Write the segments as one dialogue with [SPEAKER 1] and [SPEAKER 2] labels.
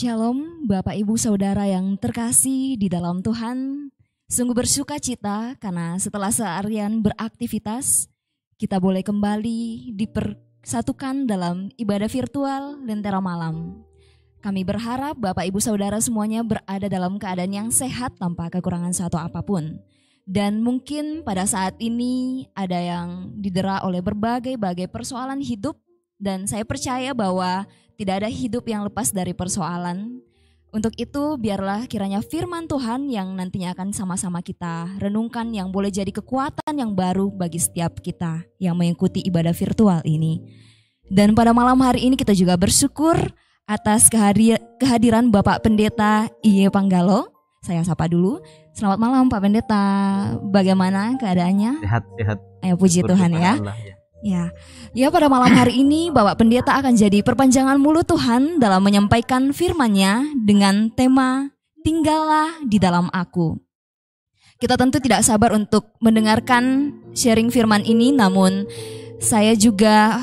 [SPEAKER 1] Shalom Bapak Ibu Saudara yang terkasih di dalam Tuhan. Sungguh bersuka cita karena setelah seharian beraktivitas, kita boleh kembali dipersatukan dalam ibadah virtual Lentera Malam. Kami berharap Bapak Ibu Saudara semuanya berada dalam keadaan yang sehat tanpa kekurangan satu apapun. Dan mungkin pada saat ini ada yang didera oleh berbagai persoalan hidup, dan saya percaya bahwa tidak ada hidup yang lepas dari persoalan. Untuk itu biarlah kiranya firman Tuhan yang nantinya akan sama-sama kita renungkan yang boleh jadi kekuatan yang baru bagi setiap kita yang mengikuti ibadah virtual ini. Dan pada malam hari ini kita juga bersyukur atas kehadiran Bapak Pendeta Iye Panggalo. Saya sapa dulu. Selamat malam Pak Pendeta. Bagaimana keadaannya?
[SPEAKER 2] Sehat.
[SPEAKER 1] Ayo puji Tuhan ya.
[SPEAKER 2] Allah,
[SPEAKER 1] Ya pada malam hari ini Bapak Pendeta akan jadi perpanjangan mulut Tuhan dalam menyampaikan firman-Nya dengan tema Tinggallah di dalam Aku. Kita tentu tidak sabar untuk mendengarkan sharing firman ini, namun saya juga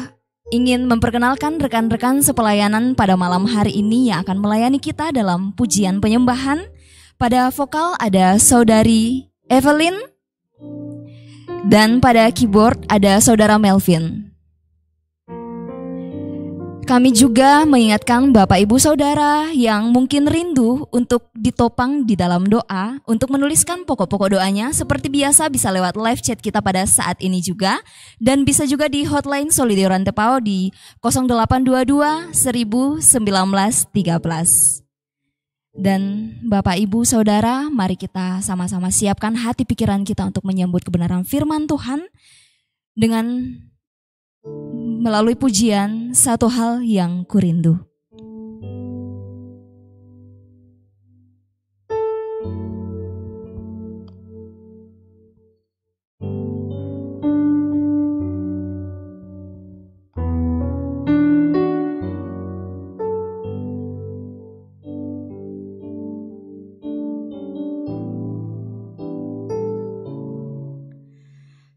[SPEAKER 1] ingin memperkenalkan rekan-rekan sepelayanan pada malam hari ini yang akan melayani kita dalam pujian penyembahan. Pada vokal ada Saudari Evelyn, dan pada keyboard ada Saudara Melvin. Kami juga mengingatkan Bapak Ibu Saudara yang mungkin rindu untuk ditopang di dalam doa, untuk menuliskan pokok-pokok doanya seperti biasa bisa lewat live chat kita pada saat ini juga, dan bisa juga di hotline Solidio Rantepao di 0822 1913. Dan Bapak Ibu Saudara, mari kita sama-sama siapkan hati pikiran kita untuk menyambut kebenaran firman Tuhan dengan melalui pujian Satu Hal Yang Kurindu.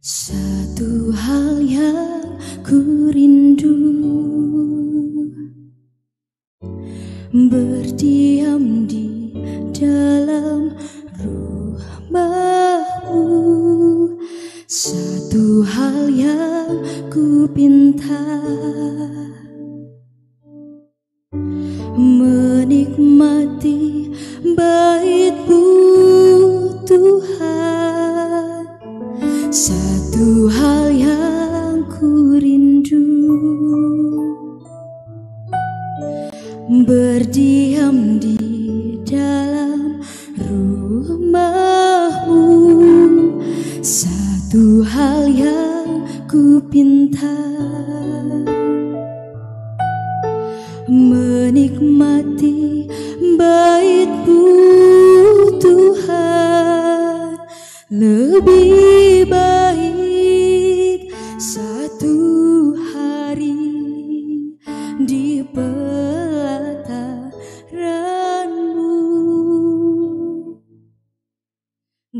[SPEAKER 3] Satu hal yang kurindu, berdiam di dalam rumah-Mu. Satu hal yang kupinta, menikmati bait-Mu Tuhan. Satu hal yang kurindu, berdiam di dalam rumah-Mu. Satu hal yang kupinta, menikmati bait-Mu Tuhan. Lebih baik satu hari di pelataran-Mu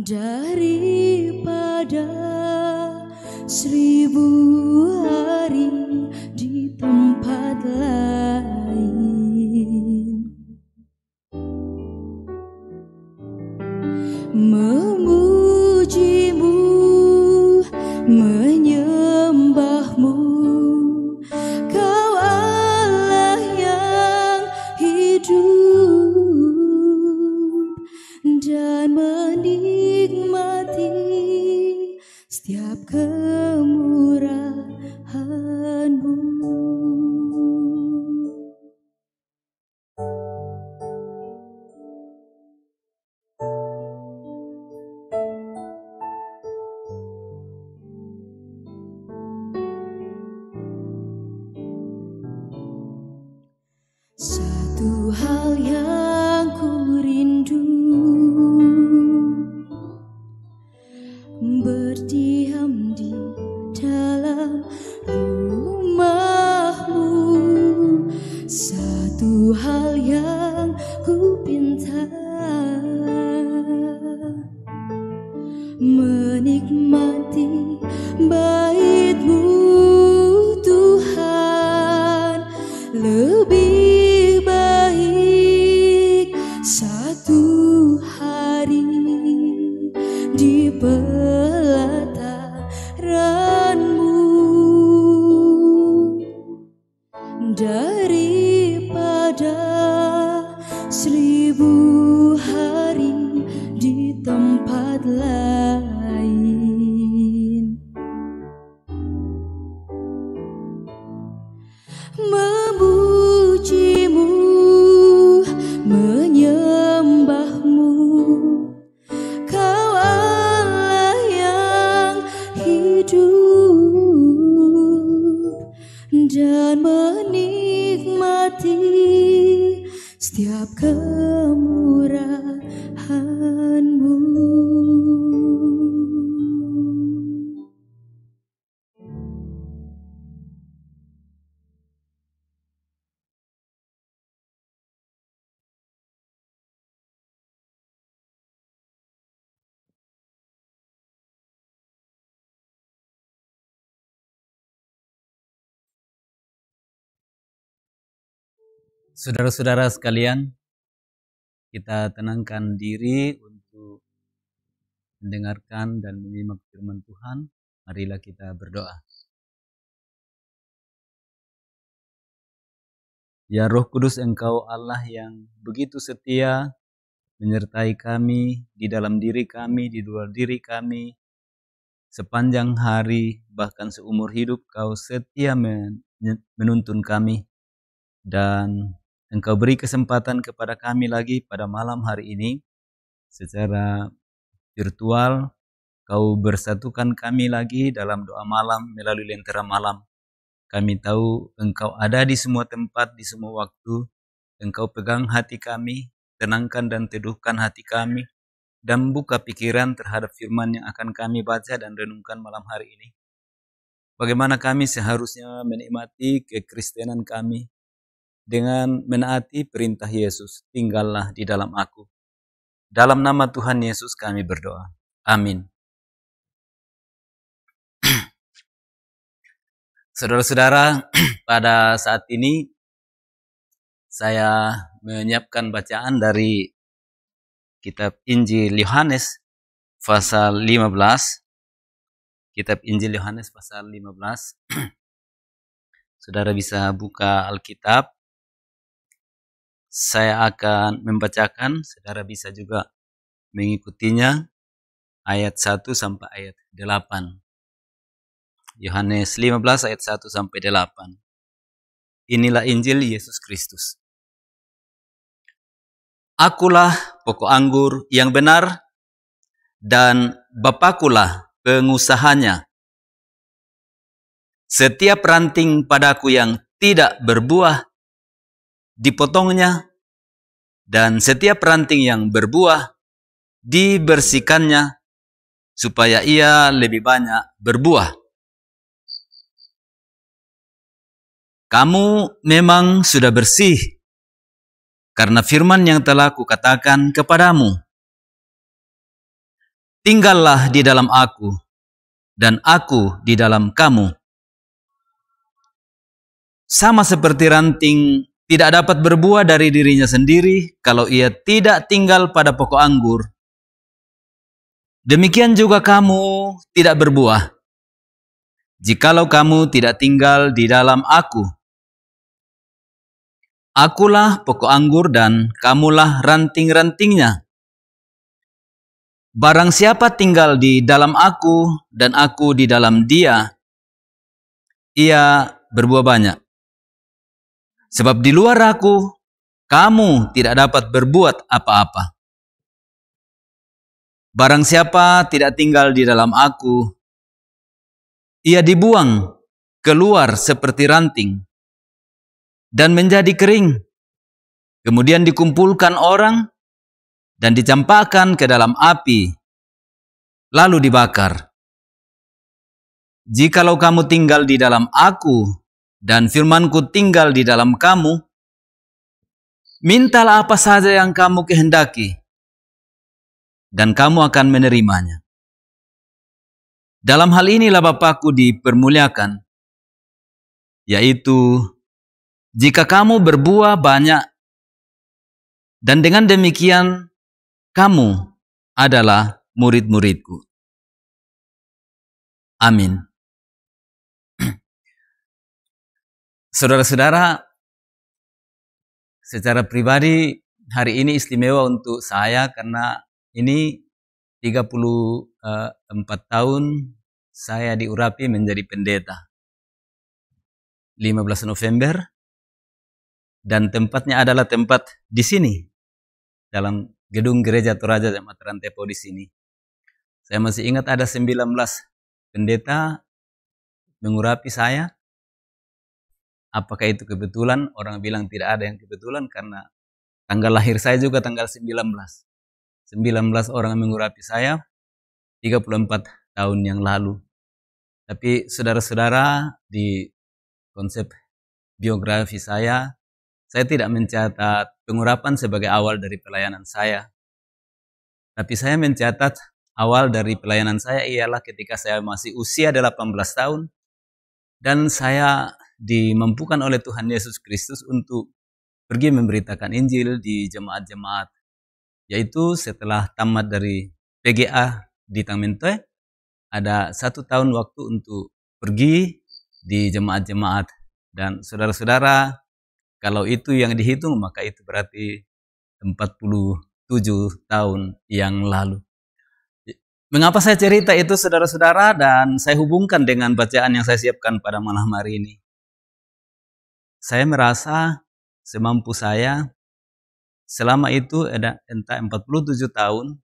[SPEAKER 3] daripada 1000 hari di tempat lain. Memuji-Mu, menyembah-Mu, Kau Allah yang hidup, dan menikmati setiap kemurahan-Mu. Satu hal yang kurindu, berdiam di dalam rumah-Mu. Satu hal yang kupinta, menikmati bait-Mu Tuhan. Lebih baik di pelataran-Mu. Daripada 1000 hari di tempat lain, memuji-Mu, menyembah-Mu, Kau Allah yang hidup, dan menikmati setiap kemurahan-Mu.
[SPEAKER 2] Saudara-saudara sekalian, kita tenangkan diri untuk mendengarkan dan menyimak firman Tuhan. Marilah kita berdoa. Ya Roh Kudus, Engkau Allah yang begitu setia menyertai kami, di dalam diri kami, di luar diri kami, sepanjang hari, bahkan seumur hidup Kau setia menuntun kami. Dan Engkau beri kesempatan kepada kami lagi pada malam hari ini secara virtual. Kau bersatukan kami lagi dalam doa malam melalui lentera malam. Kami tahu Engkau ada di semua tempat, di semua waktu. Engkau pegang hati kami, tenangkan dan teduhkan hati kami, dan buka pikiran terhadap firman yang akan kami baca dan renungkan malam hari ini. Bagaimana kami seharusnya menikmati kekristenan kami dengan menaati perintah Yesus, tinggallah di dalam aku. Dalam nama Tuhan Yesus kami berdoa. Amin. Saudara-saudara, pada saat ini saya menyiapkan bacaan dari kitab Injil Yohanes pasal 15. Kitab Injil Yohanes pasal 15. Saudara bisa buka Alkitab. Saya akan membacakan, saudara bisa juga mengikutinya ayat 1 sampai ayat 8. Yohanes 15 ayat 1 sampai 8. Inilah Injil Yesus Kristus. Akulah pokok anggur yang benar, dan Bapakulah pengusahanya. Setiap ranting padaku yang tidak berbuah dipotongnya, dan setiap ranting yang berbuah dibersihkannya, supaya ia lebih banyak berbuah. Kamu memang sudah bersih karena firman yang telah kukatakan kepadamu. Tinggallah di dalam aku, dan aku di dalam kamu. Sama seperti ranting tidak dapat berbuah dari dirinya sendiri kalau ia tidak tinggal pada pokok anggur, demikian juga kamu tidak berbuah jikalau kamu tidak tinggal di dalam aku. Akulah pokok anggur dan kamulah ranting-rantingnya. Barang siapa tinggal di dalam aku dan aku di dalam dia, ia berbuah banyak. Sebab di luar aku, kamu tidak dapat berbuat apa-apa. Barang siapa tidak tinggal di dalam aku, ia dibuang keluar seperti ranting dan menjadi kering. Kemudian dikumpulkan orang dan dicampakkan ke dalam api, lalu dibakar. Jikalau kamu tinggal di dalam aku, dan firmanku tinggal di dalam kamu, mintalah apa saja yang kamu kehendaki, dan kamu akan menerimanya. Dalam hal inilah Bapakku dipermuliakan, yaitu jika kamu berbuah banyak, dan dengan demikian kamu adalah murid-muridku. Amin. Saudara-saudara, secara pribadi hari ini istimewa untuk saya karena ini 34 tahun saya diurapi menjadi pendeta. 15 November dan tempatnya adalah tempat di sini dalam gedung gereja Toraja Jemaat Rantepo di sini. Saya masih ingat ada 19 pendeta mengurapi saya. Apakah itu kebetulan? Orang bilang tidak ada yang kebetulan karena tanggal lahir saya juga tanggal 19. 19 orang mengurapi saya 34 tahun yang lalu. Tapi saudara-saudara, di konsep biografi saya tidak mencatat pengurapan sebagai awal dari pelayanan saya. Tapi saya mencatat awal dari pelayanan saya ialah ketika saya masih usia 18 tahun dan saya dimampukan oleh Tuhan Yesus Kristus untuk pergi memberitakan Injil di jemaat-jemaat. Yaitu setelah tamat dari PGA di Tangmentoe, ada 1 tahun waktu untuk pergi di jemaat-jemaat. Dan saudara-saudara, kalau itu yang dihitung, maka itu berarti 47 tahun yang lalu. Mengapa saya cerita itu saudara-saudara dan saya hubungkan dengan bacaan yang saya siapkan pada malam hari ini? Saya merasa semampu saya selama itu ada entah 47 tahun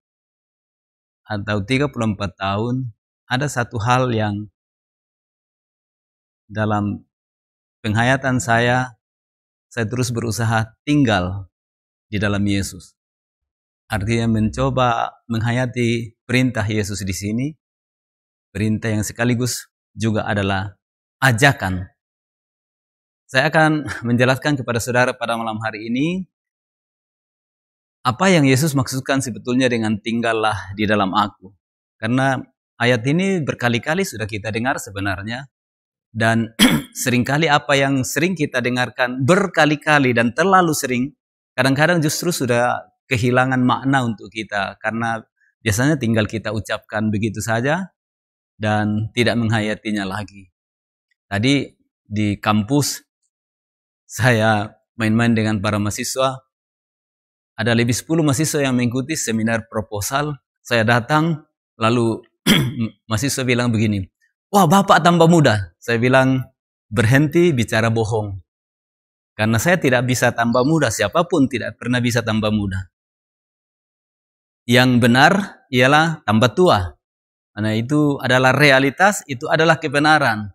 [SPEAKER 2] atau 34 tahun, ada satu hal yang dalam penghayatan saya terus berusaha tinggal di dalam Yesus. Artinya mencoba menghayati perintah Yesus di sini, perintah yang sekaligus juga adalah ajakan. Saya akan menjelaskan kepada saudara pada malam hari ini apa yang Yesus maksudkan sebetulnya dengan tinggallah di dalam aku. Karena ayat ini berkali-kali sudah kita dengar sebenarnya. Dan seringkali apa yang sering kita dengarkan berkali-kali dan terlalu sering, kadang-kadang justru sudah kehilangan makna untuk kita. Karena biasanya tinggal kita ucapkan begitu saja dan tidak menghayatinya lagi. Tadi di kampus saya main-main dengan para mahasiswa. Ada lebih 10 mahasiswa yang mengikuti seminar proposal. Saya datang, lalu mahasiswa bilang begini, "Wah, Bapak tambah muda." Saya bilang, "Berhenti bicara bohong." Karena saya tidak bisa tambah muda, siapapun tidak pernah bisa tambah muda. Yang benar ialah tambah tua. Karena itu adalah realitas, itu adalah kebenaran.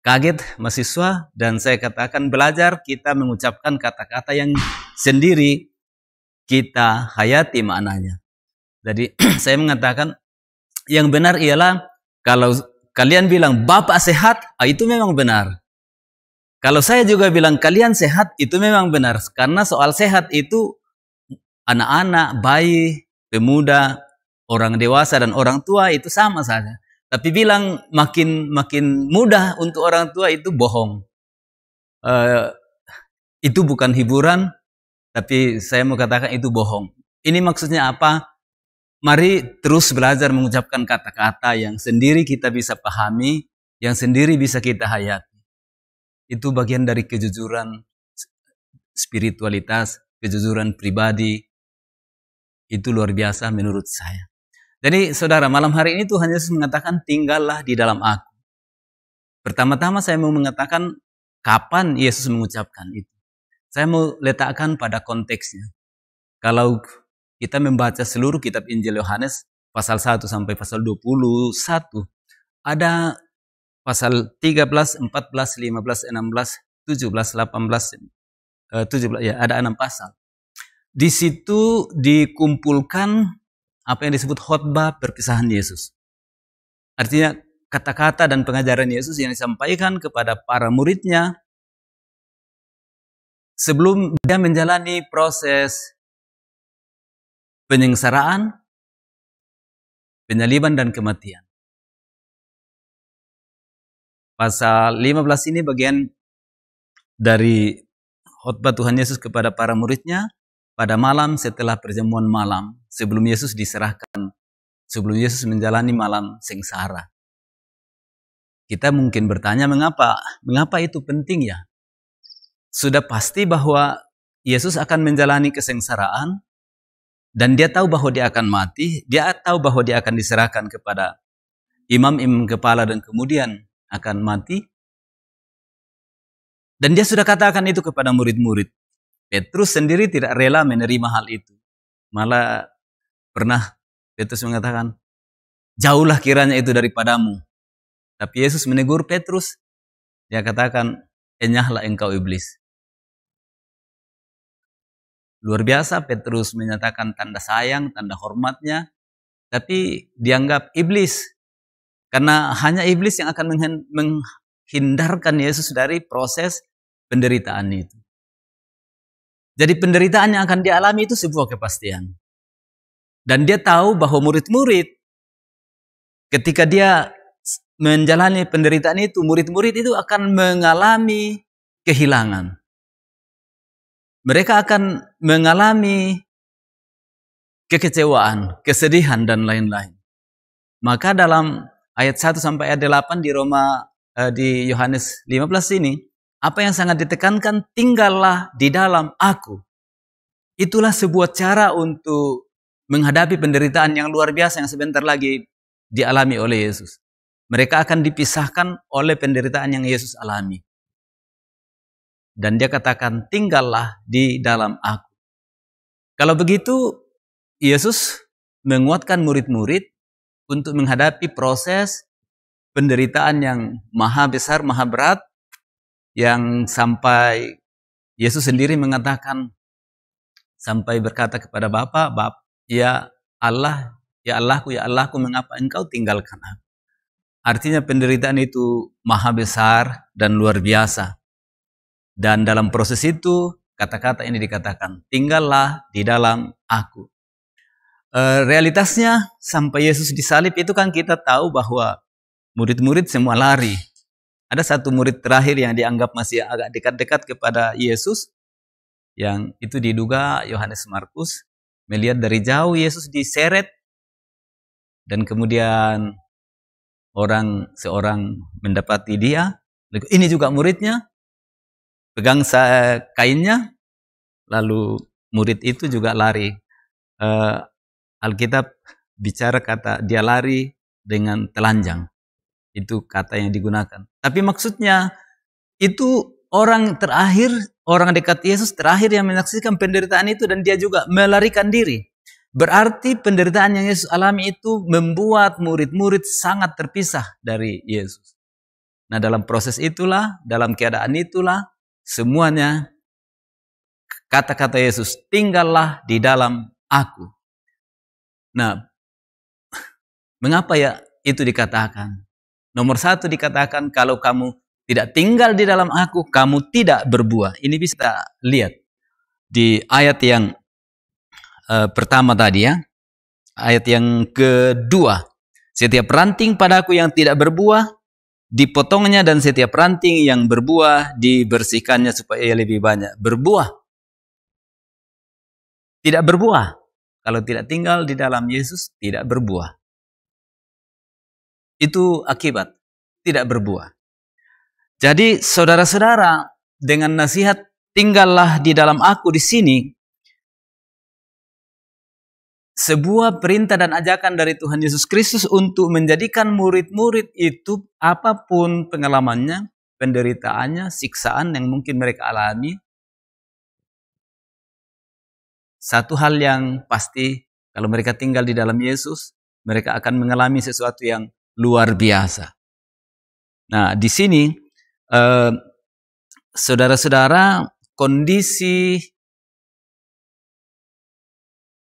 [SPEAKER 2] Kaget mahasiswa dan saya katakan belajar kita mengucapkan kata-kata yang sendiri kita hayati maknanya. Jadi saya mengatakan yang benar ialah kalau kalian bilang Bapak sehat, itu memang benar. Kalau saya juga bilang kalian sehat, itu memang benar. Karena soal sehat itu anak-anak, bayi, pemuda, orang dewasa dan orang tua itu sama saja. Tapi bilang makin mudah untuk orang tua itu bohong. Itu bukan hiburan, tapi saya mau katakan itu bohong. Ini maksudnya apa? Mari terus belajar mengucapkan kata-kata yang sendiri kita bisa pahami, yang sendiri bisa kita hayati. Itu bagian dari kejujuran spiritualitas, kejujuran pribadi. Itu luar biasa menurut saya. Jadi saudara, malam hari ini Tuhan Yesus mengatakan tinggallah di dalam aku. Pertama-tama saya mau mengatakan kapan Yesus mengucapkan itu. Saya mau letakkan pada konteksnya. Kalau kita membaca seluruh kitab Injil Yohanes, pasal 1 sampai pasal 21, ada pasal 13, 14, 15, 16, 17, 18, 17, ya ada 6 pasal. Di situ dikumpulkan apa yang disebut khotbah perpisahan Yesus. Artinya kata-kata dan pengajaran Yesus yang disampaikan kepada para muridnya sebelum dia menjalani proses penyengsaraan, penyaliban dan kematian. Pasal 15 ini bagian dari khotbah Tuhan Yesus kepada para muridnya. pada malam setelah perjamuan malam, sebelum Yesus diserahkan, sebelum Yesus menjalani malam sengsara. Kita mungkin bertanya, mengapa itu penting ya? Sudah pasti bahwa Yesus akan menjalani kesengsaraan, dan dia tahu bahwa dia akan mati, dia tahu bahwa dia akan diserahkan kepada imam-imam kepala dan kemudian akan mati. Dan dia sudah katakan itu kepada murid-murid. Petrus sendiri tidak rela menerima hal itu. Malah pernah Petrus mengatakan, jauhlah kiranya itu daripadamu. Tapi Yesus menegur Petrus. Dia katakan, enyahlah engkau iblis. Luar biasa Petrus menyatakan tanda sayang, tanda hormatnya. Tapi dianggap iblis. Karena hanya iblis yang akan menghindarkan Yesus dari proses penderitaan itu. Jadi penderitaan yang akan dialami itu sebuah kepastian. Dan dia tahu bahwa murid-murid ketika dia menjalani penderitaan itu, murid-murid itu akan mengalami kehilangan. Mereka akan mengalami kekecewaan, kesedihan, dan lain-lain. Maka dalam ayat 1 sampai ayat 8 di Yohanes 15 ini, apa yang sangat ditekankan, tinggallah di dalam aku. Itulah sebuah cara untuk menghadapi penderitaan yang luar biasa yang sebentar lagi dialami oleh Yesus. Mereka akan dipisahkan oleh penderitaan yang Yesus alami. Dan dia katakan, tinggallah di dalam aku. Kalau begitu, Yesus menguatkan murid-murid untuk menghadapi proses penderitaan yang maha besar, maha berat, yang sampai Yesus sendiri mengatakan, sampai berkata kepada Bapa, ya Allah, ya Allahku, mengapa engkau tinggalkan aku? Artinya penderitaan itu maha besar dan luar biasa. Dan dalam proses itu, kata-kata ini dikatakan, tinggallah di dalam aku. Realitasnya, sampai Yesus disalib itu kan kita tahu bahwa murid-murid semua lari. Ada satu murid terakhir yang dianggap masih agak dekat-dekat kepada Yesus, yang itu diduga Yohanes Markus, melihat dari jauh Yesus diseret, dan kemudian seorang mendapati dia, ini juga muridnya, pegang kainnya, lalu murid itu juga lari. Alkitab bicara kata dia lari dengan telanjang. Itu kata yang digunakan. Tapi maksudnya itu orang terakhir, orang dekat Yesus terakhir yang menyaksikan penderitaan itu, dan dia juga melarikan diri. Berarti penderitaan yang Yesus alami itu membuat murid-murid sangat terpisah dari Yesus. Nah, dalam proses itulah, dalam keadaan itulah, semuanya kata-kata Yesus, tinggallah di dalam aku. Nah, mengapa ya itu dikatakan? Nomor 1 dikatakan, kalau kamu tidak tinggal di dalam aku, kamu tidak berbuah. Ini bisa lihat di ayat yang pertama tadi ya. Ayat yang kedua. Setiap ranting padaku yang tidak berbuah, dipotongnya, dan setiap ranting yang berbuah, dibersihkannya supaya ia lebih banyak berbuah. Tidak berbuah. Kalau tidak tinggal di dalam Yesus, tidak berbuah. Itu akibat tidak berbuah. Jadi saudara-saudara, dengan nasihat tinggallah di dalam aku di sini, sebuah perintah dan ajakan dari Tuhan Yesus Kristus untuk menjadikan murid-murid itu, apapun pengalamannya, penderitaannya, siksaan yang mungkin mereka alami, satu hal yang pasti, kalau mereka tinggal di dalam Yesus, mereka akan mengalami sesuatu yang luar biasa. Nah, di sini, saudara-saudara, kondisi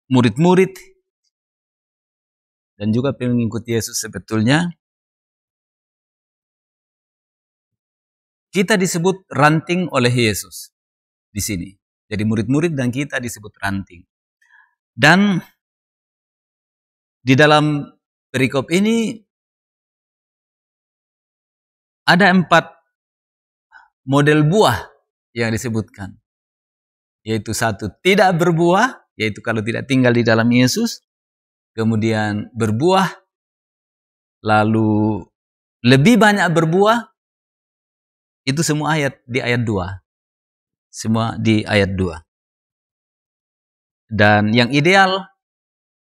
[SPEAKER 2] murid-murid dan juga pengikut Yesus sebetulnya, kita disebut ranting oleh Yesus di sini. Jadi murid-murid dan kita disebut ranting. Dan di dalam perikop ini ada 4 model buah yang disebutkan. yaitu satu, tidak berbuah, yaitu kalau tidak tinggal di dalam Yesus. Kemudian berbuah, lalu lebih banyak berbuah, itu semua ayat di ayat 2. Semua di ayat 2. Dan yang ideal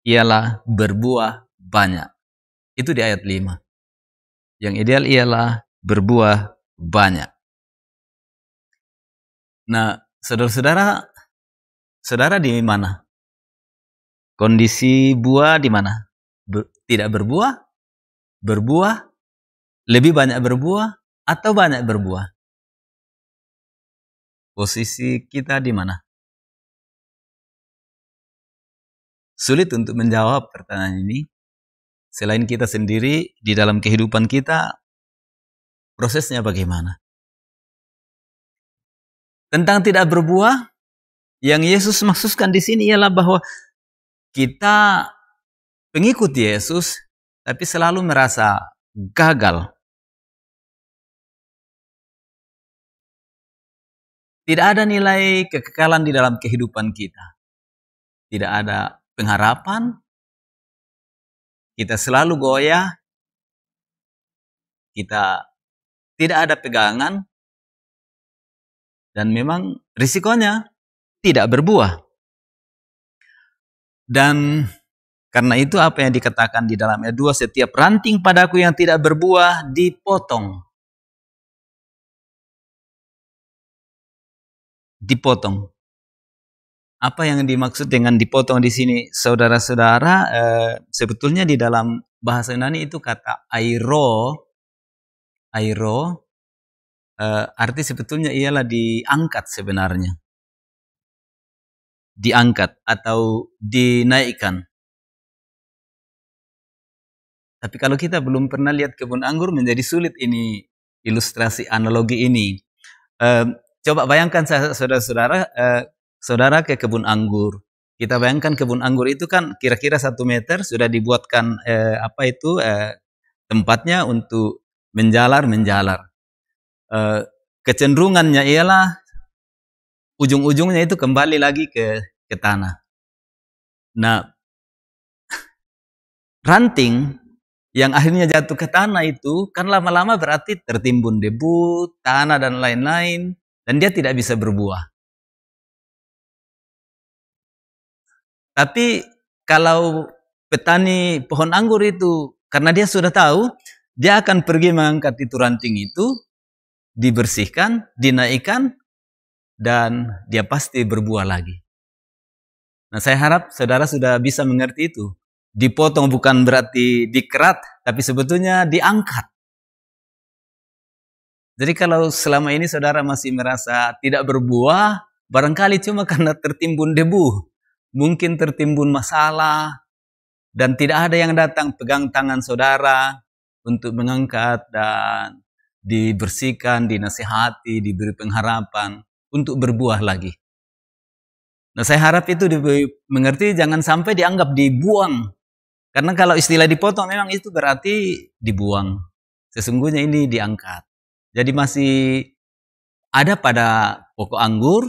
[SPEAKER 2] ialah berbuah banyak. Itu di ayat 5. Yang ideal ialah berbuah banyak. Nah, saudara-saudara, saudara di mana? Kondisi buah di mana? Tidak berbuah, berbuah, lebih banyak berbuah, atau banyak berbuah? Posisi kita di mana? Sulit untuk menjawab pertanyaan ini. Selain kita sendiri, di dalam kehidupan kita, prosesnya bagaimana? Tentang tidak berbuah, yang Yesus maksudkan di sini ialah bahwa kita pengikut Yesus, tapi selalu merasa gagal. Tidak ada nilai kekekalan di dalam kehidupan kita. Tidak ada pengharapan. Kita selalu goyah. Kita tidak ada pegangan. Dan memang risikonya tidak berbuah. Dan karena itu apa yang dikatakan di dalam ayat 2, setiap ranting padaku yang tidak berbuah dipotong. Dipotong. Apa yang dimaksud dengan dipotong di sini, saudara-saudara? Sebetulnya di dalam bahasa Yunani itu kata airo, arti sebetulnya ialah diangkat sebenarnya. Diangkat atau dinaikkan. Tapi kalau kita belum pernah lihat kebun anggur, menjadi sulit ini ilustrasi analogi ini. Coba bayangkan saudara-saudara, saudara ke kebun anggur. Kita bayangkan kebun anggur itu kan kira-kira 1 meter, sudah dibuatkan tempatnya untuk menjalar. Kecenderungannya ialah ujung-ujungnya itu kembali lagi ke tanah. Nah, ranting yang akhirnya jatuh ke tanah itu kan lama-lama berarti tertimbun debu, tanah dan lain-lain, dan dia tidak bisa berbuah. Tapi kalau petani pohon anggur itu, karena dia sudah tahu, dia akan pergi mengangkat itu ranting itu, dibersihkan, dinaikkan, dan dia pasti berbuah lagi. Nah, saya harap saudara sudah bisa mengerti itu. Dipotong bukan berarti dikerat, tapi sebetulnya diangkat. Jadi kalau selama ini saudara masih merasa tidak berbuah, barangkali cuma karena tertimbun debu. Mungkin tertimbun masalah, dan tidak ada yang datang pegang tangan saudara untuk mengangkat dan dibersihkan, dinasihati, diberi pengharapan untuk berbuah lagi. Nah, saya harap itu mengerti, jangan sampai dianggap dibuang. Karena kalau istilah dipotong memang itu berarti dibuang. Sesungguhnya ini diangkat. Jadi masih ada pada pokok anggur,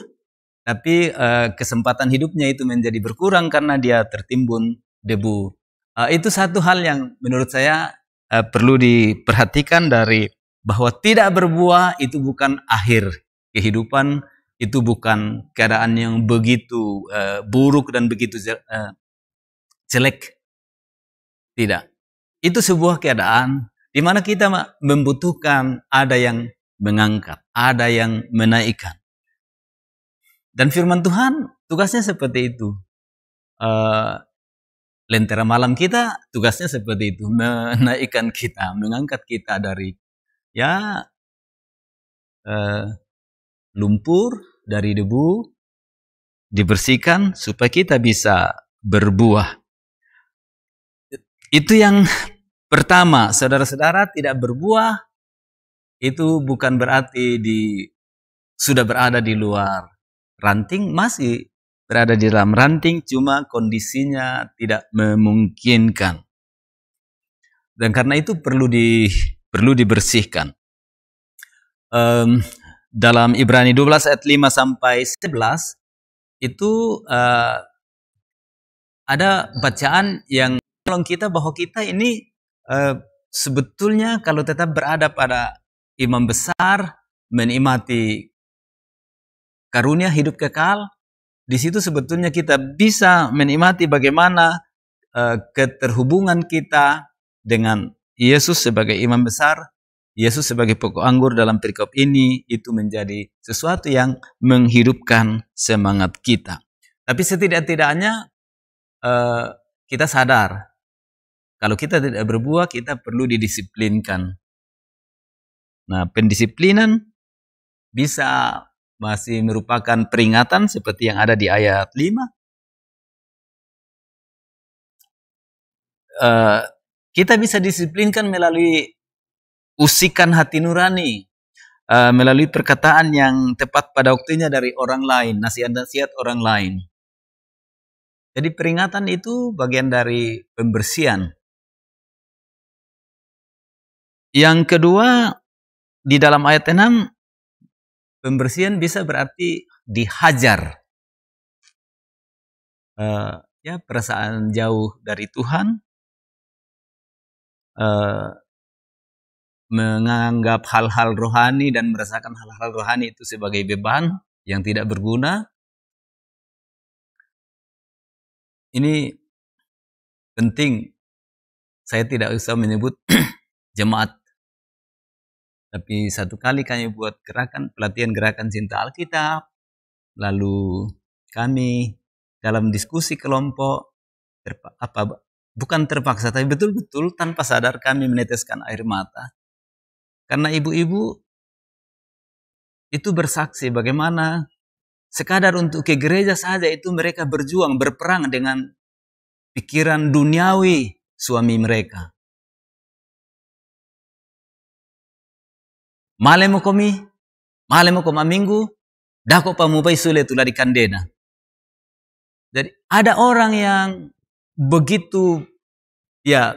[SPEAKER 2] tapi kesempatan hidupnya itu menjadi berkurang karena dia tertimbun debu. Itu satu hal yang menurut saya perlu diperhatikan, dari bahwa tidak berbuah itu bukan akhir kehidupan, itu bukan keadaan yang begitu buruk dan begitu jelek. Tidak. Itu sebuah keadaan di mana kita membutuhkan ada yang mengangkat, ada yang menaikkan. Dan firman Tuhan tugasnya seperti itu. Lentera malam kita tugasnya seperti itu, menaikkan kita, mengangkat kita dari lumpur, dari debu, dibersihkan supaya kita bisa berbuah. Itu yang pertama, saudara-saudara, tidak berbuah itu bukan berarti sudah berada di luar ranting, masih berada di dalam ranting, cuma kondisinya tidak memungkinkan. Dan karena itu perlu dibersihkan. Dalam Ibrani 12 ayat 5 sampai 11, itu ada bacaan yang menolong kita bahwa kita ini sebetulnya kalau tetap berada pada imam besar, menikmati karunia hidup kekal, di situ sebetulnya kita bisa menikmati bagaimana keterhubungan kita dengan Yesus sebagai imam besar, Yesus sebagai pokok anggur dalam perikop ini, itu menjadi sesuatu yang menghidupkan semangat kita. Tapi setidak-tidaknya kita sadar kalau kita tidak berbuah, kita perlu didisiplinkan. Nah, pendisiplinan bisa masih merupakan peringatan seperti yang ada di ayat 5. Kita bisa disiplinkan melalui usikan hati nurani, melalui perkataan yang tepat pada waktunya dari orang lain, nasihat-nasihat orang lain. Jadi peringatan itu bagian dari pembersihan. Yang kedua, di dalam ayat 6, pembersihan bisa berarti dihajar. Ya, perasaan jauh dari Tuhan, menganggap hal-hal rohani dan merasakan hal-hal rohani itu sebagai beban yang tidak berguna. Ini penting. Saya tidak usah menyebut jemaat, tapi satu kali kami buat pelatihan gerakan cinta Alkitab, lalu kami dalam diskusi kelompok, bukan terpaksa, tapi betul-betul tanpa sadar kami meneteskan air mata. Karena ibu-ibu itu bersaksi bagaimana sekadar untuk ke gereja saja itu mereka berjuang, berperang dengan pikiran duniawi suami mereka. Malemo koma minggu, dako pamubai sule tulah di kandena. Jadi ada orang yang begitu ya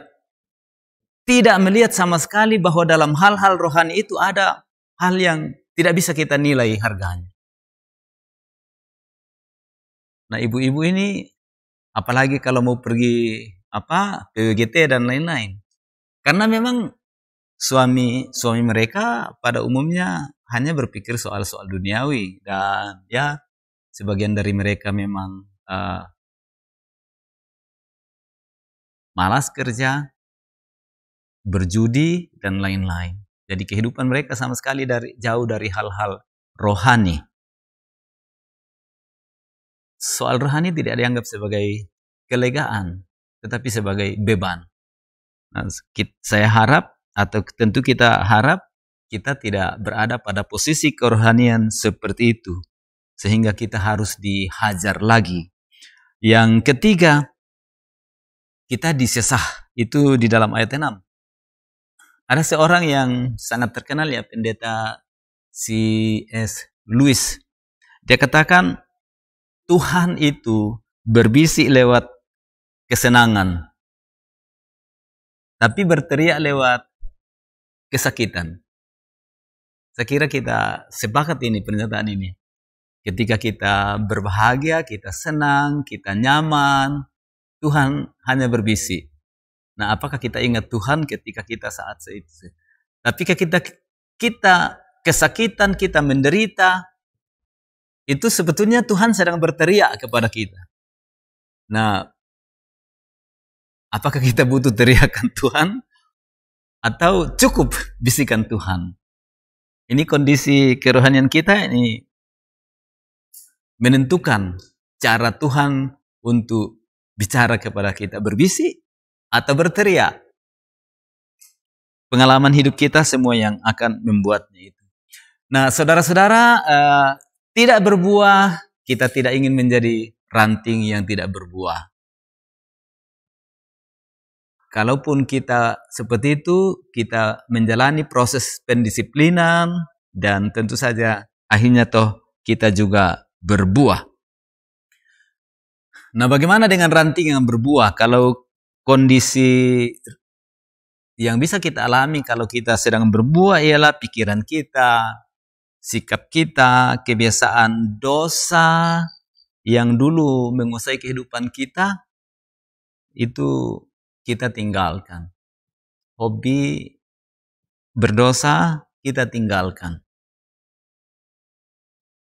[SPEAKER 2] tidak melihat sama sekali bahwa dalam hal-hal rohani itu ada hal yang tidak bisa kita nilai harganya. Nah, ibu-ibu ini apalagi kalau mau pergi PWGT dan lain-lain. Karena memang suami mereka pada umumnya hanya berpikir soal-soal duniawi, dan ya sebagian dari mereka memang malas kerja, berjudi dan lain-lain. Jadi kehidupan mereka sama sekali jauh dari hal-hal rohani. Soal rohani tidak dianggap sebagai kelegaan, tetapi sebagai beban. Nah, saya harap, atau tentu kita harap, kita tidak berada pada posisi kerohanian seperti itu, sehingga kita harus dihajar lagi. Yang ketiga, kita disesah, itu di dalam ayat 6. Ada seorang yang sangat terkenal ya, pendeta C.S. Lewis. Dia katakan, Tuhan itu berbisik lewat kesenangan, tapi berteriak lewat kesakitan. Saya kira kita sepakat ini, pernyataan ini. Ketika kita berbahagia, kita senang, kita nyaman, Tuhan hanya berbisik. Nah, apakah kita ingat Tuhan ketika kita saat itu? Tapi ketika kita kesakitan, kita menderita, itu sebetulnya Tuhan sedang berteriak kepada kita. Nah, apakah kita butuh teriakan Tuhan? Atau cukup bisikan Tuhan? Ini kondisi kerohanian kita ini menentukan cara Tuhan untuk bicara kepada kita, berbisik atau berteriak. Pengalaman hidup kita semua yang akan membuatnya itu. Nah, saudara-saudara, tidak berbuah, kita tidak ingin menjadi ranting yang tidak berbuah. Kalaupun kita seperti itu, kita menjalani proses pendisiplinan, dan tentu saja akhirnya kita juga berbuah. Nah, bagaimana dengan ranting yang berbuah? Kalau kondisi yang bisa kita alami kalau kita sedang berbuah ialah pikiran kita, sikap kita, kebiasaan dosa yang dulu menguasai kehidupan kita, itu kita tinggalkan. Hobi berdosa kita tinggalkan.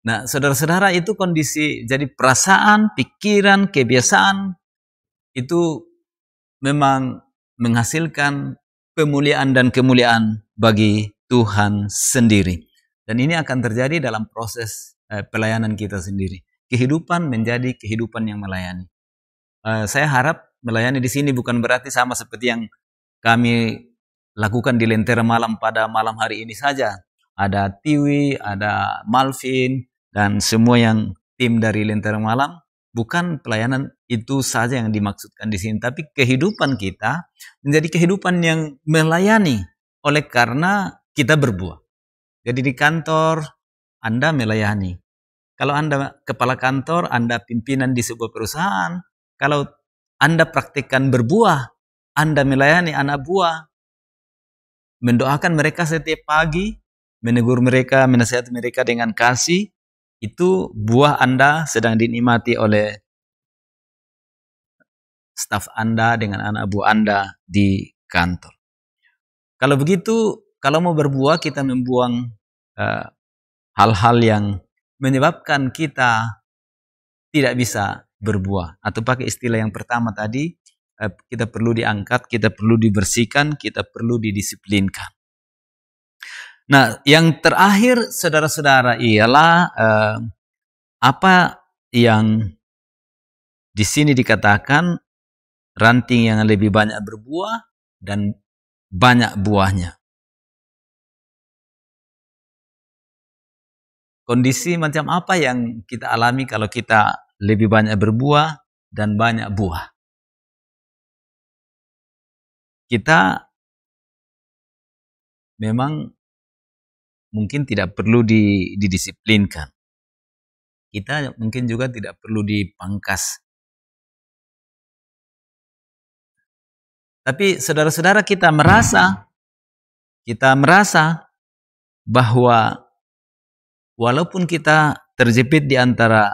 [SPEAKER 2] Nah, saudara-saudara, itu kondisi, jadi perasaan, pikiran, kebiasaan itu memang menghasilkan pemuliaan dan kemuliaan bagi Tuhan sendiri. Dan ini akan terjadi dalam proses pelayanan kita sendiri. Kehidupan menjadi kehidupan yang melayani. Saya harap melayani di sini bukan berarti sama seperti yang kami lakukan di Lentera Malam pada malam hari ini saja. Ada Tiwi, ada Malvin, dan semua yang tim dari Lentera Malam. Bukan pelayanan itu saja yang dimaksudkan di sini, tapi kehidupan kita menjadi kehidupan yang melayani oleh karena kita berbuah. Jadi di kantor Anda melayani. Kalau Anda kepala kantor, Anda pimpinan di sebuah perusahaan, kalau Anda praktikkan berbuah, Anda melayani anak buah, mendoakan mereka setiap pagi, menegur mereka, menasihati mereka dengan kasih, itu buah Anda sedang dinikmati oleh staf Anda dengan anak buah Anda di kantor. Kalau begitu, kalau mau berbuah, kita membuang hal-hal yang menyebabkan kita tidak bisa berbuah. Atau pakai istilah yang pertama tadi, kita perlu diangkat, kita perlu dibersihkan, kita perlu didisiplinkan. Nah, yang terakhir saudara-saudara ialah apa yang di sini dikatakan ranting yang lebih banyak berbuah dan banyak buahnya. Kondisi macam apa yang kita alami kalau kita lebih banyak berbuah dan banyak buah? Kita memang mungkin tidak perlu didisiplinkan. Kita mungkin juga tidak perlu dipangkas. Tapi saudara-saudara, kita merasa bahwa walaupun kita terjepit di antara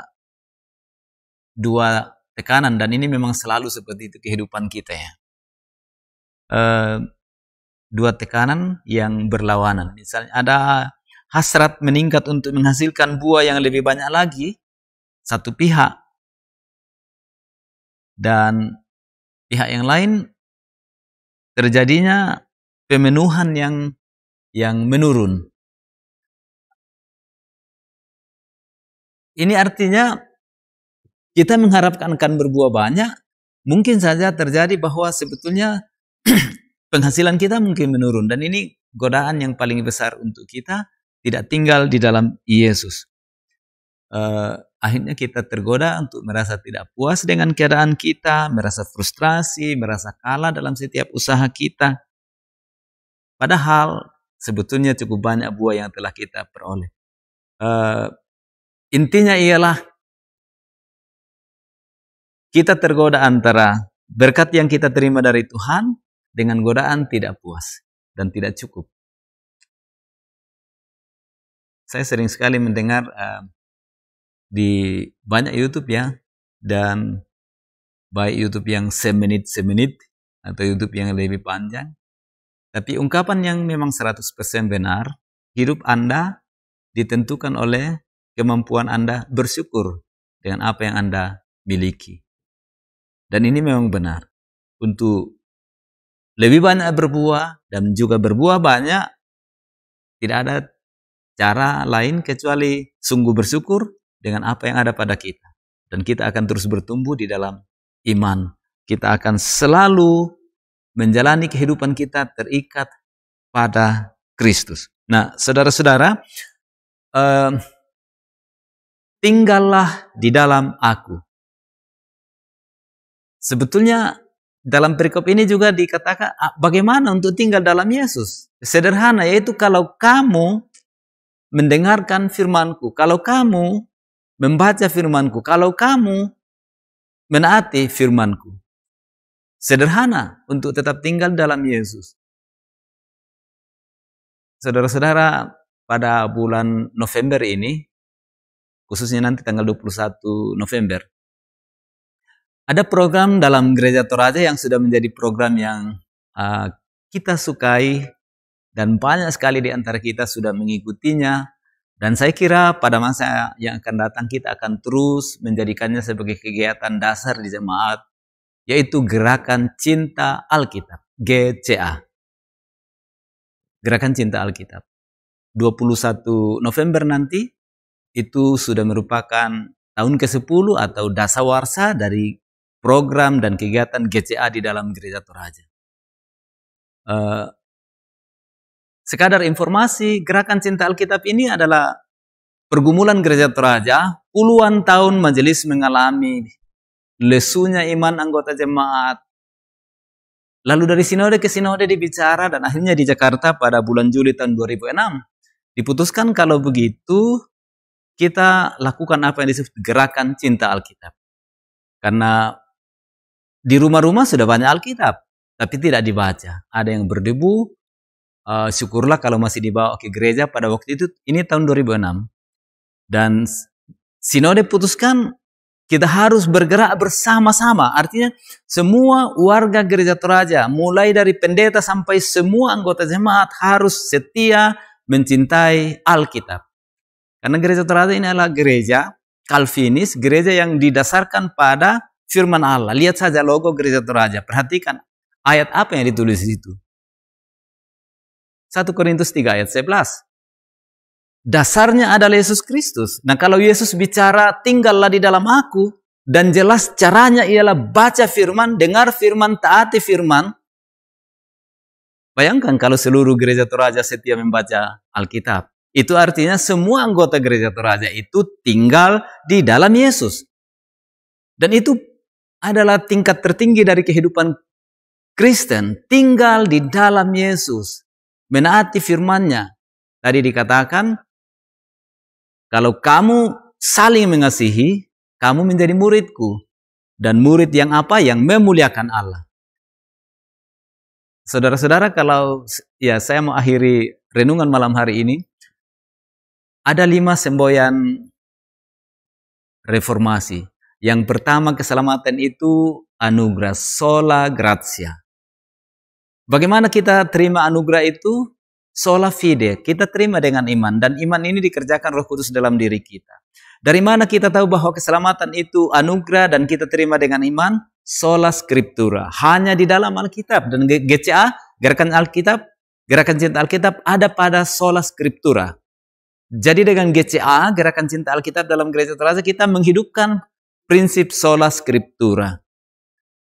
[SPEAKER 2] dua tekanan, dan ini memang selalu seperti itu kehidupan kita ya. Dua tekanan yang berlawanan. Misalnya ada hasrat meningkat untuk menghasilkan buah yang lebih banyak lagi, satu pihak, dan pihak yang lain terjadinya pemenuhan yang menurun. Ini artinya kita mengharapkan akan berbuah banyak, mungkin saja terjadi bahwa sebetulnya penghasilan kita mungkin menurun. Dan ini godaan yang paling besar untuk kita, tidak tinggal di dalam Yesus. Akhirnya kita tergoda untuk merasa tidak puas dengan keadaan kita, merasa frustrasi, merasa kalah dalam setiap usaha kita. Padahal sebetulnya cukup banyak buah yang telah kita peroleh. Intinya ialah kita tergoda antara berkat yang kita terima dari Tuhan dengan godaan tidak puas dan tidak cukup. Saya sering sekali mendengar di banyak YouTube ya, dan baik YouTube yang semenit atau YouTube yang lebih panjang. Tapi ungkapan yang memang 100% benar, hidup Anda ditentukan oleh kemampuan Anda bersyukur dengan apa yang Anda miliki. Dan ini memang benar. Untuk lebih banyak berbuah dan juga berbuah banyak, tidak ada cara lain kecuali sungguh bersyukur dengan apa yang ada pada kita. Dan kita akan terus bertumbuh di dalam iman. Kita akan selalu menjalani kehidupan kita terikat pada Kristus. Nah, saudara-saudara, tinggallah di dalam aku. Sebetulnya dalam perikop ini juga dikatakan bagaimana untuk tinggal dalam Yesus. Sederhana, yaitu kalau kamu mendengarkan firman-Ku, kalau kamu membaca firman-Ku, kalau kamu menaati firman-Ku. Sederhana untuk tetap tinggal dalam Yesus. Saudara-saudara, pada bulan November ini, khususnya nanti tanggal 21 November. Ada program dalam Gereja Toraja yang sudah menjadi program yang kita sukai dan banyak sekali di antara kita sudah mengikutinya. Dan saya kira pada masa yang akan datang kita akan terus menjadikannya sebagai kegiatan dasar di jemaat, yaitu Gerakan Cinta Alkitab, GCA. Gerakan Cinta Alkitab. 21 November nanti itu sudah merupakan tahun ke-10 atau dasawarsa dari program dan kegiatan GCA di dalam Gereja Toraja. Sekadar informasi, Gerakan Cinta Alkitab ini adalah pergumulan Gereja Toraja. Puluhan tahun majelis mengalami lesunya iman anggota jemaat. Lalu dari sinode ke sinode dibicara dan akhirnya di Jakarta pada bulan Juli tahun 2006 diputuskan kalau begitu kita lakukan apa yang disebut Gerakan Cinta Alkitab. Karena di rumah-rumah sudah banyak Alkitab, tapi tidak dibaca. Ada yang berdebu, syukurlah kalau masih dibawa ke gereja pada waktu itu, ini tahun 2006. Dan sinode putuskan kita harus bergerak bersama-sama. Artinya semua warga Gereja Toraja, mulai dari pendeta sampai semua anggota jemaat harus setia mencintai Alkitab. Karena Gereja Toraja ini adalah gereja Calvinis, gereja yang didasarkan pada firman Allah. Lihat saja logo Gereja Toraja. Perhatikan ayat apa yang ditulis di situ. 1 Korintus 3 ayat 11. Dasarnya adalah Yesus Kristus. Nah, kalau Yesus bicara tinggallah di dalam aku, dan jelas caranya ialah baca firman, dengar firman, taati firman. Bayangkan kalau seluruh Gereja Toraja setia membaca Alkitab. Itu artinya semua anggota Gereja Toraja itu tinggal di dalam Yesus. Dan itu adalah tingkat tertinggi dari kehidupan Kristen. Tinggal di dalam Yesus. Menaati firman-Nya. Tadi dikatakan, kalau kamu saling mengasihi, kamu menjadi muridku. Dan murid yang apa? Yang memuliakan Allah. Saudara-saudara, kalau saya mau akhiri renungan malam hari ini, ada 5 semboyan reformasi. Yang pertama, keselamatan itu anugerah, sola gratia. Bagaimana kita terima anugerah itu? Sola fide, kita terima dengan iman. Dan iman ini dikerjakan Roh Kudus dalam diri kita. Dari mana kita tahu bahwa keselamatan itu anugerah dan kita terima dengan iman? Sola scriptura, hanya di dalam Alkitab. Dan GCA, Gerakan Alkitab, Gerakan Cinta Alkitab ada pada sola scriptura. Jadi dengan GCA, Gerakan Cinta Alkitab dalam Gereja Toraja, kita menghidupkan prinsip sola scriptura.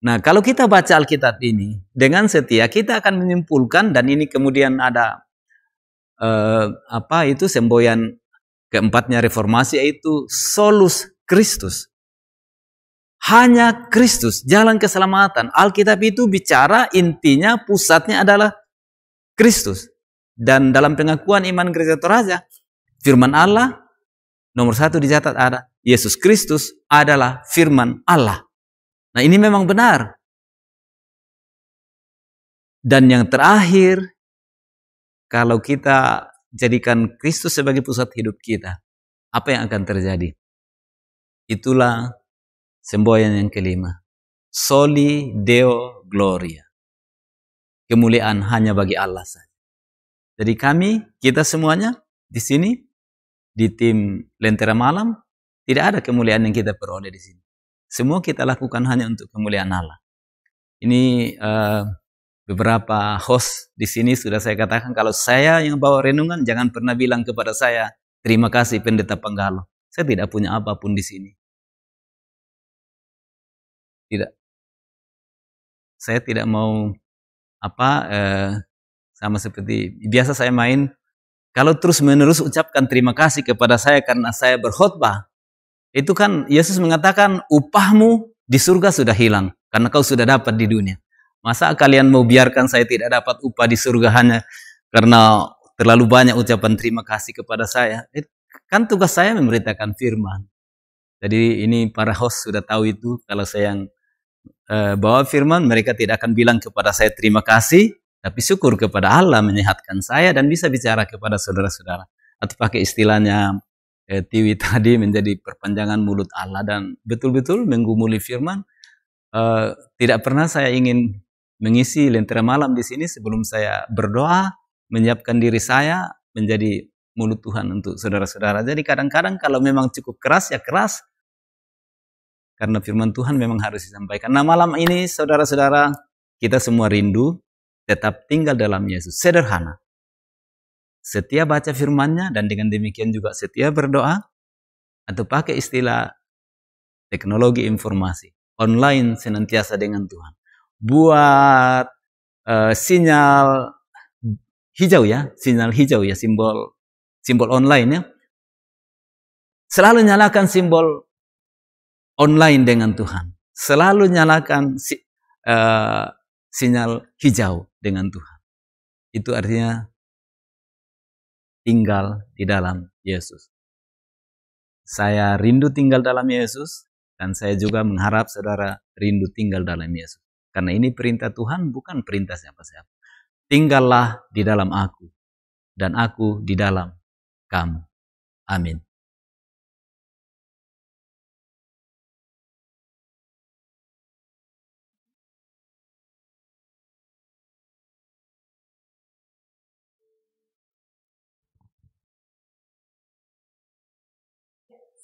[SPEAKER 2] Nah, kalau kita baca Alkitab ini dengan setia, kita akan menyimpulkan, dan ini kemudian ada semboyan keempatnya reformasi, yaitu solus Kristus. Hanya Kristus, jalan keselamatan. Alkitab itu bicara intinya, pusatnya adalah Kristus. Dan dalam pengakuan iman Gereja Toraja, firman Allah nomor 1 dicatat ada, Yesus Kristus adalah firman Allah. Nah, ini memang benar. Dan yang terakhir, kalau kita jadikan Kristus sebagai pusat hidup kita, apa yang akan terjadi? Itulah semboyan yang kelima. Soli Deo Gloria. Kemuliaan hanya bagi Allah saja. Jadi kita semuanya di sini, di tim Lentera Malam, tidak ada kemuliaan yang kita peroleh di sini. Semua kita lakukan hanya untuk kemuliaan Allah. Ini beberapa host di sini sudah saya katakan, kalau saya yang bawa renungan, jangan pernah bilang kepada saya, terima kasih Pendeta Panggalo. Saya tidak punya apapun di sini. Tidak. Saya tidak mau sama seperti biasa saya main. Kalau terus-menerus ucapkan terima kasih kepada saya karena saya berkhotbah, itu kan Yesus mengatakan upahmu di surga sudah hilang karena kau sudah dapat di dunia. Masa kalian mau biarkan saya tidak dapat upah di surga hanya karena terlalu banyak ucapan terima kasih kepada saya? Kan tugas saya memberitakan firman. Jadi ini para host sudah tahu itu. Kalau saya yang bawa firman, mereka tidak akan bilang kepada saya terima kasih, tapi syukur kepada Allah menyehatkan saya dan bisa bicara kepada saudara-saudara. Atau pakai istilahnya Tiwi tadi menjadi perpanjangan mulut Allah dan betul-betul menggumuli firman. Tidak pernah saya ingin mengisi lentera malam di sini sebelum saya berdoa, menyiapkan diri saya menjadi mulut Tuhan untuk saudara-saudara. Jadi kadang-kadang kalau memang cukup keras, ya keras. Karena firman Tuhan memang harus disampaikan. Nah, malam ini saudara-saudara, kita semua rindu tetap tinggal dalam Yesus. Sederhana. Setia baca firman-Nya dan dengan demikian juga setia berdoa, atau pakai istilah teknologi informasi, online senantiasa dengan Tuhan. Buat sinyal hijau ya, simbol online ya. Selalu nyalakan simbol online dengan Tuhan. Selalu nyalakan sinyal hijau dengan Tuhan. Itu artinya tinggal di dalam Yesus. Saya rindu tinggal dalam Yesus, dan saya juga mengharap saudara rindu tinggal dalam Yesus. Karena ini perintah Tuhan, bukan perintah siapa-siapa. Tinggallah di dalam aku, dan aku di dalam kamu. Amin.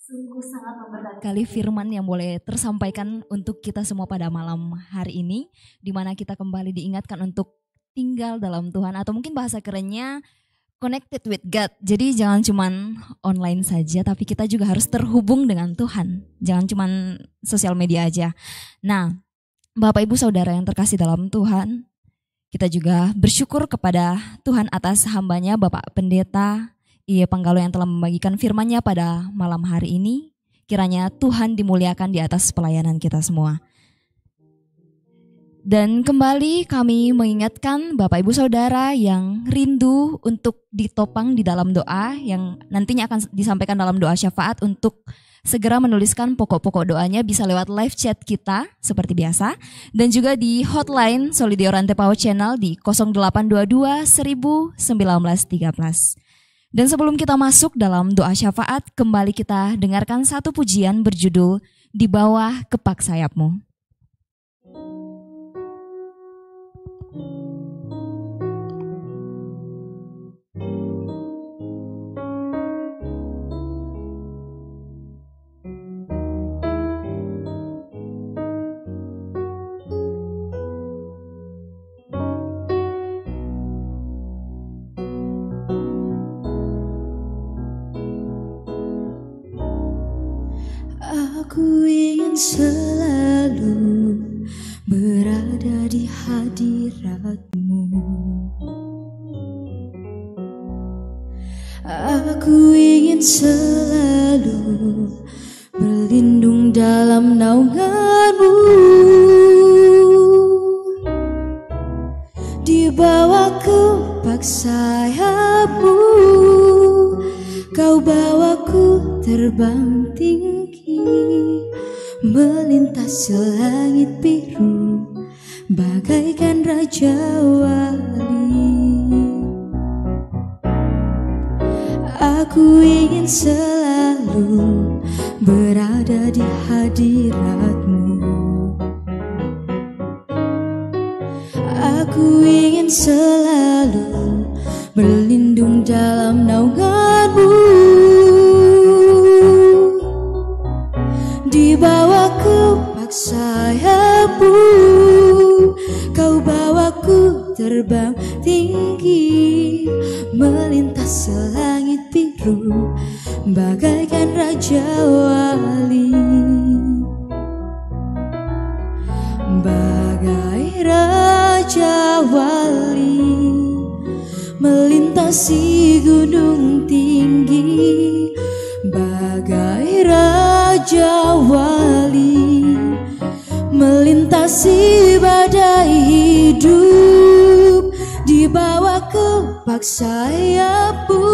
[SPEAKER 1] Sungguh sangat memberkati kali firman yang boleh tersampaikan untuk kita semua pada malam hari ini, di mana kita kembali diingatkan untuk tinggal dalam Tuhan, atau mungkin bahasa kerennya connected with God. Jadi jangan cuman online saja, tapi kita juga harus terhubung dengan Tuhan. Jangan cuman sosial media aja. Nah, Bapak Ibu Saudara yang terkasih dalam Tuhan, kita juga bersyukur kepada Tuhan atas hambanya Bapak Pendeta Panggalo yang telah membagikan firman-Nya pada malam hari ini. Kiranya Tuhan dimuliakan di atas pelayanan kita semua. Dan kembali kami mengingatkan Bapak Ibu Saudara yang rindu untuk ditopang di dalam doa, yang nantinya akan disampaikan dalam doa syafaat, untuk segera menuliskan pokok-pokok doanya bisa lewat live chat kita seperti biasa, dan juga di hotline Solidio Rante Power Channel di 0822 1913. Dan sebelum kita masuk dalam doa syafaat, kembali kita dengarkan satu pujian berjudul Di Bawah Kepak Sayap-Mu.
[SPEAKER 3] Aku ingin selalu berada di hadirat-Mu. Aku ingin selalu berlindung dalam naungan-Mu. Di bawah kepak sayap-Mu, Kau bawaku terbang tinggi, melintasi langit biru, bagaikan Raja Wali. Aku ingin selalu berada di hadirat-Mu. Aku ingin selalu berlindung dalam naungan-Mu. Di bawah kepak sayap-Mu, Kau bawaku terbang tinggi, melintasi langit biru, bagaikan Raja Wali. Bagai Raja Wali, melintasi gunung tinggi, bagai Raja Wali, melintasi badai hidup. Di bawah kepak sayap-Mu,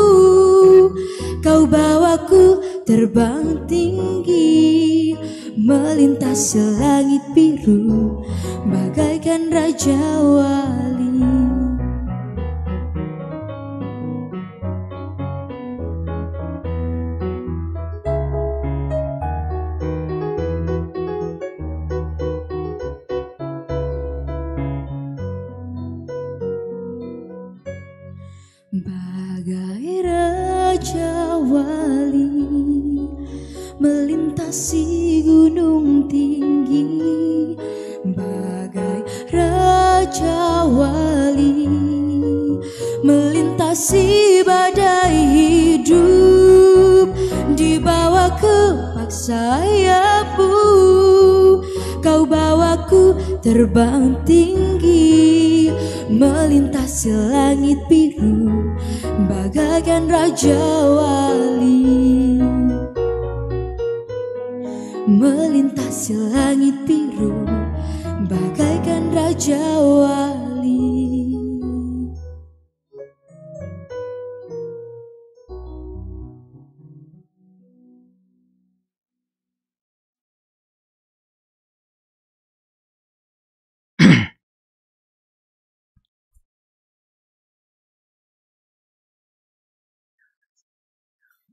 [SPEAKER 3] Kau bawaku terbang tinggi, melintasi langit biru, bagaikan Raja Wali. Bagai raja wali melintasi gunung tinggi, bagai raja wali melintasi badai hidup, di bawah kepak sayapmu kau bawaku terbang tinggi, melintasi langit biru bagaikan raja wali, melintasi langit biru bagaikan raja wali.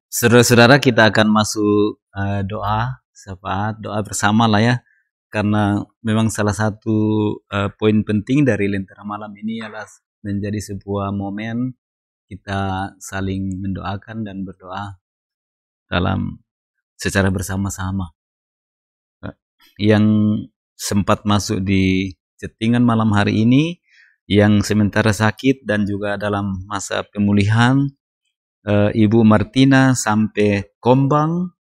[SPEAKER 2] Saudara-saudara, kita akan masuk doa syafaat, doa bersama lah ya, karena memang salah satu poin penting dari Lentera Malam ini adalah menjadi sebuah momen kita saling mendoakan dan berdoa dalam secara bersama-sama. Yang sempat masuk di chattingan malam hari ini, yang sementara sakit dan juga dalam masa pemulihan, Ibu Martina sampai Kombang,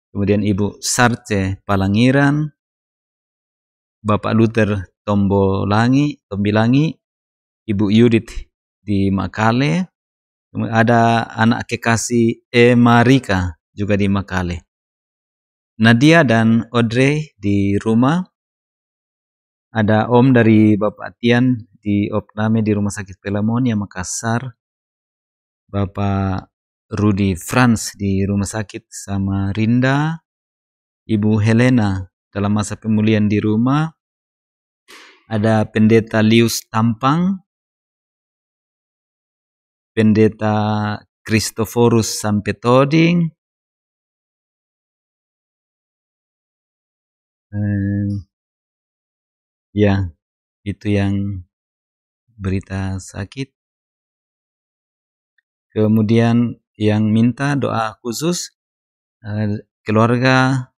[SPEAKER 2] kemudian Ibu Sarce Palangiran, Bapak Luther Tombilangi, Ibu Yudit di Makale, kemudian ada anak kekasih Marika juga di Makale, Nadia dan Audrey di rumah, ada Om dari Bapak Tian di Opname di Rumah Sakit Pelamonia Makassar, Bapak Rudi Franz di Rumah Sakit Samarinda, Ibu Helena dalam masa pemulihan di rumah, ada Pendeta Lius Tampang, Pendeta Christoforus Sampetoding, ya itu yang berita sakit. Kemudian yang minta doa khusus keluarga,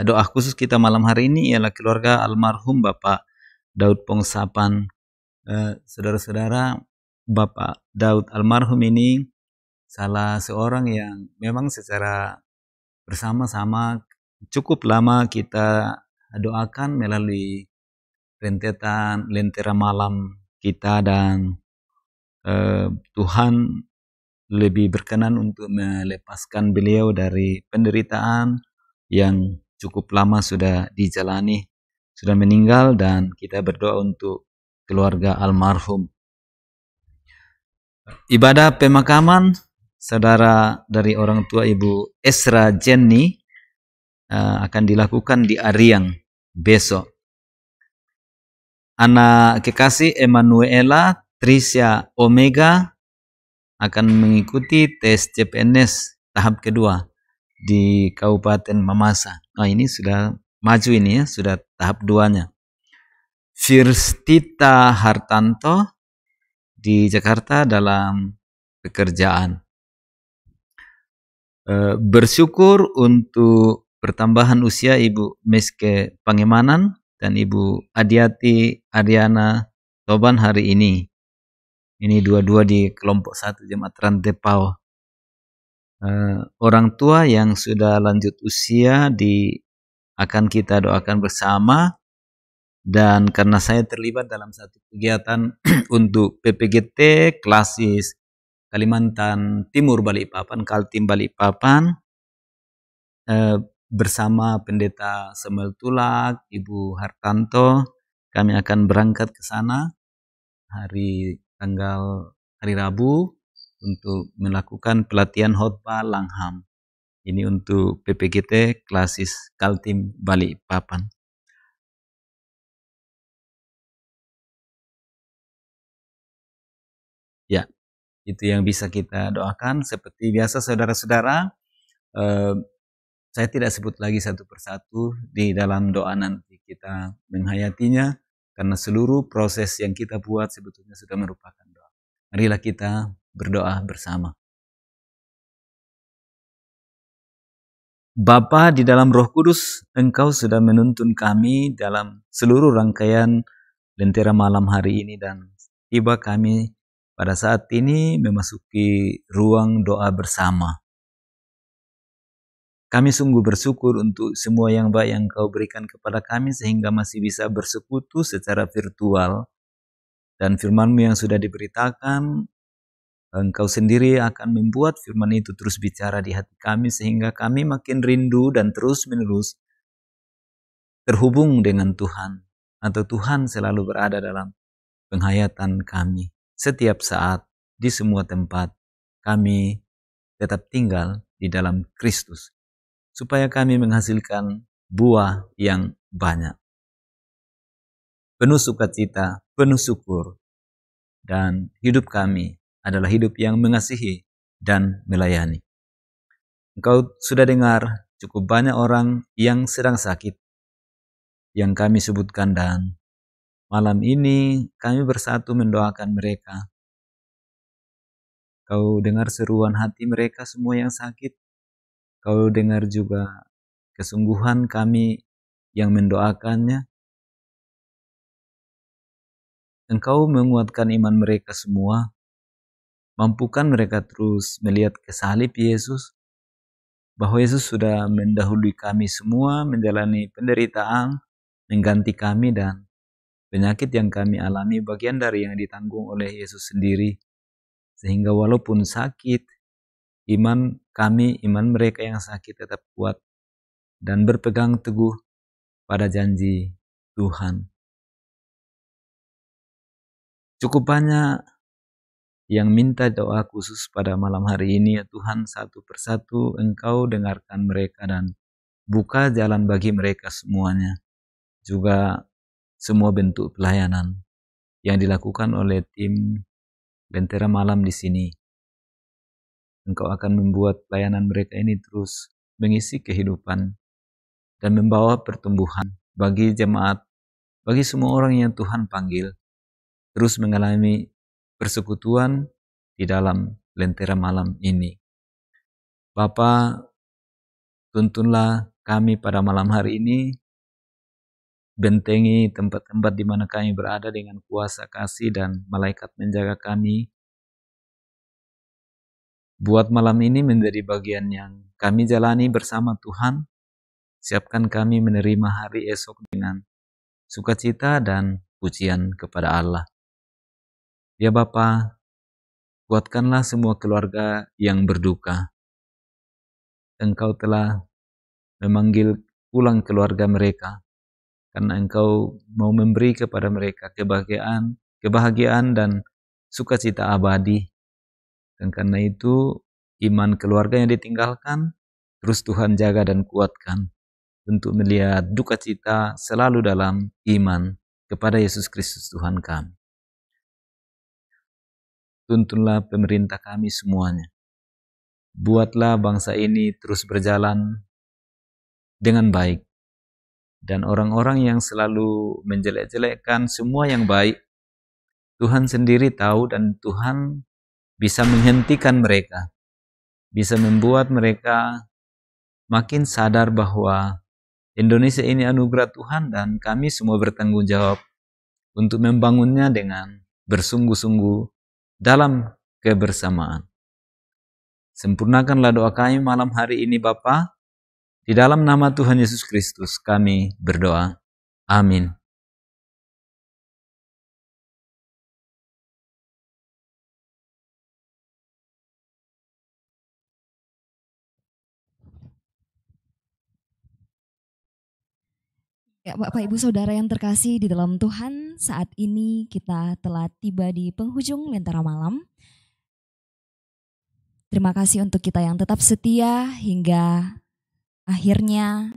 [SPEAKER 2] doa khusus kita malam hari ini ialah keluarga almarhum Bapak Daud Pongsapan. Saudara-saudara, Bapak Daud almarhum ini salah seorang yang memang secara bersama-sama cukup lama kita doakan melalui rentetan Lentera Malam kita, dan Tuhan lebih berkenan untuk melepaskan beliau dari penderitaan yang cukup lama sudah dijalani, sudah meninggal, dan kita berdoa untuk keluarga almarhum. Ibadah pemakaman saudara dari orang tua Ibu Esra Jenny akan dilakukan di Ariang besok. Anak kekasih Emanuela Tricia Omega akan mengikuti tes CPNS tahap kedua di Kabupaten Mamasa. Ini sudah maju ini ya, sudah tahap 2-nya. Firstita Hartanto di Jakarta dalam pekerjaan. Bersyukur untuk pertambahan usia Ibu Meske Pangemanan dan Ibu Adiati Ariana Toban hari ini. Ini dua-dua di kelompok 1 Jemaat Rantepao. Orang tua yang sudah lanjut usia akan kita doakan bersama. Dan karena saya terlibat dalam satu kegiatan untuk PPGT Klasis Kalimantan Timur Balikpapan, Kaltim Balikpapan, bersama Pendeta Samuel Tulak, Ibu Hartanto, kami akan berangkat ke sana hari Rabu untuk melakukan pelatihan khotbah Langham. Ini untuk PPGT Klasis Kaltim Balikpapan. Ya, itu yang bisa kita doakan. Seperti biasa saudara-saudara, saya tidak sebut lagi satu persatu di dalam doa, nanti kita menghayatinya, karena seluruh proses yang kita buat sebetulnya sudah merupakan doa. Marilah kita berdoa bersama. Bapa di dalam Roh Kudus, Engkau sudah menuntun kami dalam seluruh rangkaian Lentera malam hari ini, dan tiba kami pada saat ini memasuki ruang doa bersama. Kami sungguh bersyukur untuk semua yang baik yang Engkau berikan kepada kami sehingga masih bisa bersekutu secara virtual. Dan firman-Mu yang sudah diberitakan, Engkau sendiri akan membuat firman itu terus bicara di hati kami sehingga kami makin rindu dan terus-menerus terhubung dengan Tuhan, atau Tuhan selalu berada dalam penghayatan kami. Setiap saat, di semua tempat, kami tetap tinggal di dalam Kristus, supaya kami menghasilkan buah yang banyak. Penuh sukacita, penuh syukur, dan hidup kami adalah hidup yang mengasihi dan melayani. Engkau sudah dengar cukup banyak orang yang sedang sakit yang kami sebutkan, dan malam ini kami bersatu mendoakan mereka. Kau dengar seruan hati mereka semua yang sakit. Kau dengar juga kesungguhan kami yang mendoakannya. Engkau menguatkan iman mereka semua. Mampukan mereka terus melihat ke salib Yesus, bahwa Yesus sudah mendahului kami semua menjalani penderitaan, mengganti kami, dan penyakit yang kami alami bagian dari yang ditanggung oleh Yesus sendiri. Sehingga walaupun sakit, iman kami, iman mereka yang sakit tetap kuat dan berpegang teguh pada janji Tuhan. Cukup banyak yang minta doa khusus pada malam hari ini, ya Tuhan, satu persatu Engkau dengarkan mereka dan buka jalan bagi mereka semuanya. Juga semua bentuk pelayanan yang dilakukan oleh tim Lentera Malam di sini. Engkau akan membuat pelayanan mereka ini terus mengisi kehidupan dan membawa pertumbuhan bagi jemaat, bagi semua orang yang Tuhan panggil, terus mengalami persekutuan di dalam Lentera Malam ini. Bapa, tuntunlah kami pada malam hari ini, bentengi tempat-tempat di mana kami berada dengan kuasa kasih dan malaikat menjaga kami. Buat malam ini menjadi bagian yang kami jalani bersama Tuhan. Siapkan kami menerima hari esok dengan sukacita dan pujian kepada Allah. Ya Bapa, kuatkanlah semua keluarga yang berduka. Engkau telah memanggil pulang keluarga mereka, karena Engkau mau memberi kepada mereka kebahagiaan dan sukacita abadi. Dan karena itu, iman keluarga yang ditinggalkan, terus Tuhan jaga dan kuatkan untuk melihat duka cita selalu dalam iman kepada Yesus Kristus Tuhan kami. Tuntunlah pemerintah kami semuanya. Buatlah bangsa ini terus berjalan dengan baik. Dan orang-orang yang selalu menjelek-jelekkan semua yang baik, Tuhan sendiri tahu dan Tuhan bisa menghentikan mereka. Bisa membuat mereka makin sadar bahwa Indonesia ini anugerah Tuhan dan kami semua bertanggung jawab untuk membangunnya dengan bersungguh-sungguh dalam kebersamaan. Sempurnakanlah doa kami malam hari ini Bapa. Di dalam nama Tuhan Yesus Kristus kami berdoa. Amin.
[SPEAKER 1] Ya, Bapak Ibu Saudara yang terkasih di dalam Tuhan, saat ini kita telah tiba di penghujung Lentera Malam. Terima kasih untuk kita yang tetap setia hingga akhirnya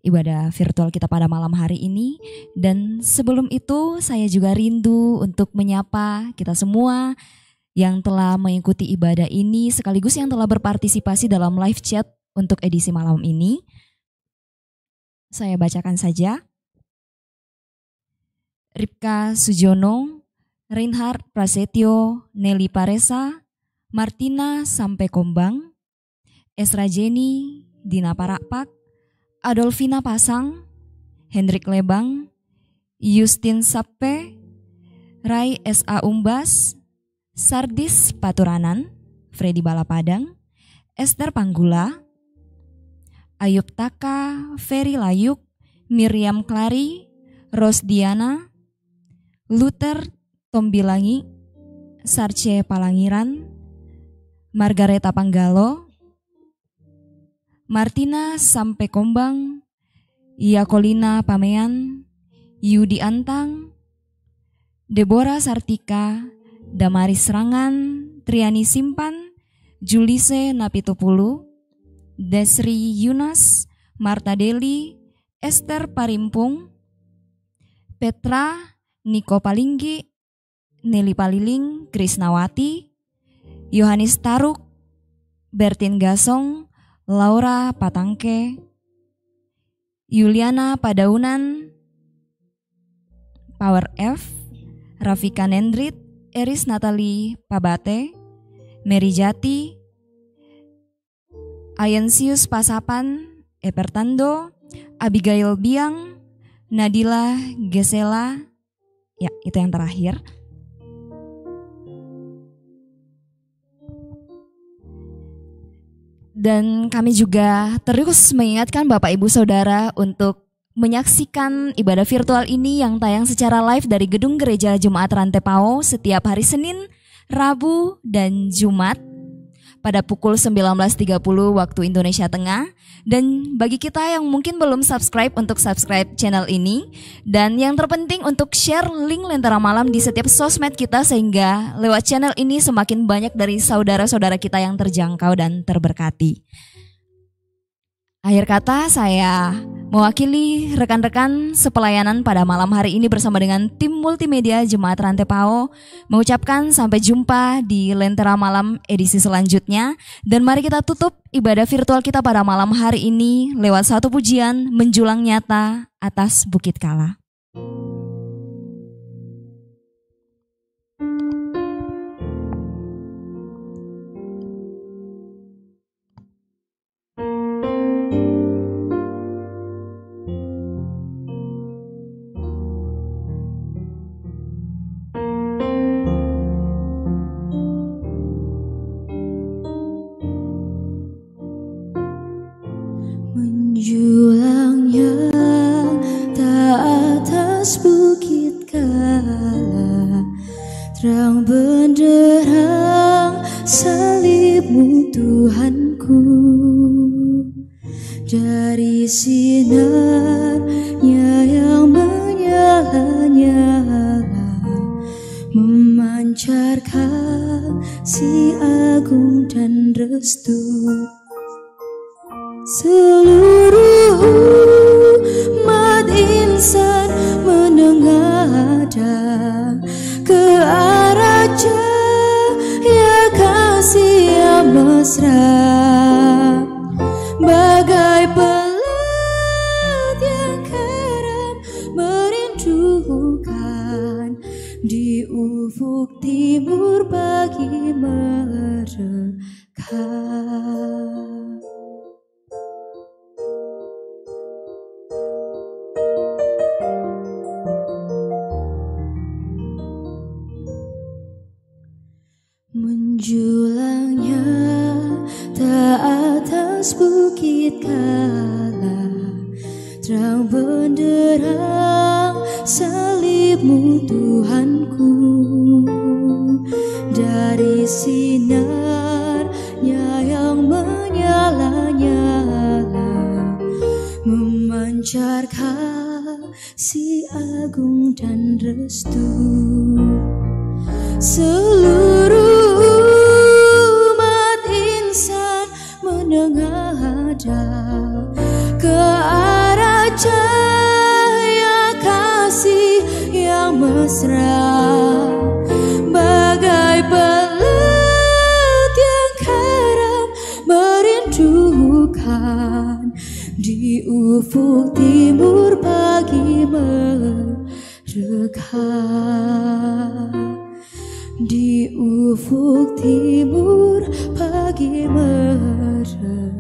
[SPEAKER 1] ibadah virtual kita pada malam hari ini. Dan sebelum itu saya juga rindu untuk menyapa kita semua yang telah mengikuti ibadah ini sekaligus yang telah berpartisipasi dalam live chat untuk edisi malam ini. Saya bacakan saja. Ripka Sujono, Reinhard Prasetyo, Nelly Paresa, Martina sampai Kombang, Esra Jenny, Dina Parakpak, Adolfina Pasang, Hendrik Lebang, Justin Sappe, Rai S.A. Umbas, Sardis Paturanan, Freddy Balapadang, Esther Panggula, Ayub Taka, Ferry Layuk, Miriam Klari, Rosdiana, Luther Tombilangi, Sarce Palangiran, Margareta Panggalo, Martina sampai Kombang, Yakolina Pamean, Yudi Antang, Deborah Sartika, Damaris Serangan, Triani Simpan, Julise Napitupulu, Desri Yunas, Marta Deli, Esther Parimpung, Petra, Niko Palinggi, Nelly Paliling, Krisnawati, Yohanis Taruk, Bertin Gasong, Laura Patangke, Yuliana Padaunan, Power F, Rafika Nendrit, Eris Natali Pabate, Mary Jati, Ayensius Pasapan, Epertando, Abigail Biang, Nadila Gesela, ya itu yang terakhir. Dan kami juga terus mengingatkan Bapak Ibu Saudara untuk menyaksikan ibadah virtual ini yang tayang secara live dari Gedung Gereja Jemaat Rantepao setiap hari Senin, Rabu, dan Jumat pada pukul 19.30 waktu Indonesia Tengah. Dan bagi kita yang mungkin belum subscribe, untuk subscribe channel ini. Dan yang terpenting untuk share link Lentera Malam di setiap sosmed kita, sehingga lewat channel ini semakin banyak dari saudara-saudara kita yang terjangkau dan terberkati. Akhir kata, saya mewakili rekan-rekan sepelayanan pada malam hari ini bersama dengan tim multimedia Jemaat Rantepao mengucapkan sampai jumpa di Lentera Malam edisi selanjutnya. Dan mari kita tutup ibadah virtual kita pada malam hari ini lewat satu pujian menjulang nyata atas Bukit Kala.
[SPEAKER 3] Menjulangnya tak atas Bukit Kala, terang benderang salibmu Tuhanku. Dari sinarnya yang menyala-nyala, memancarkan si agung dan restu. Seluruh umat insan menengadah ke arah cahaya kasih yang mesra, bagai pelat yang karam merindukan di ufuk timur pagi mereka. Menjulangnya tak atas Bukit Kala, terang benderang salibmu Tuhanku. Dari sinarnya yang menyala-nyala, memancarkan si agung dan restu. Seluruh umat insan menengadah ke arah cahaya kasih yang mesra, bagai pelat yang karam merindukan di ufuk timur pagi mereka. Di ufuk timur pagi merekah.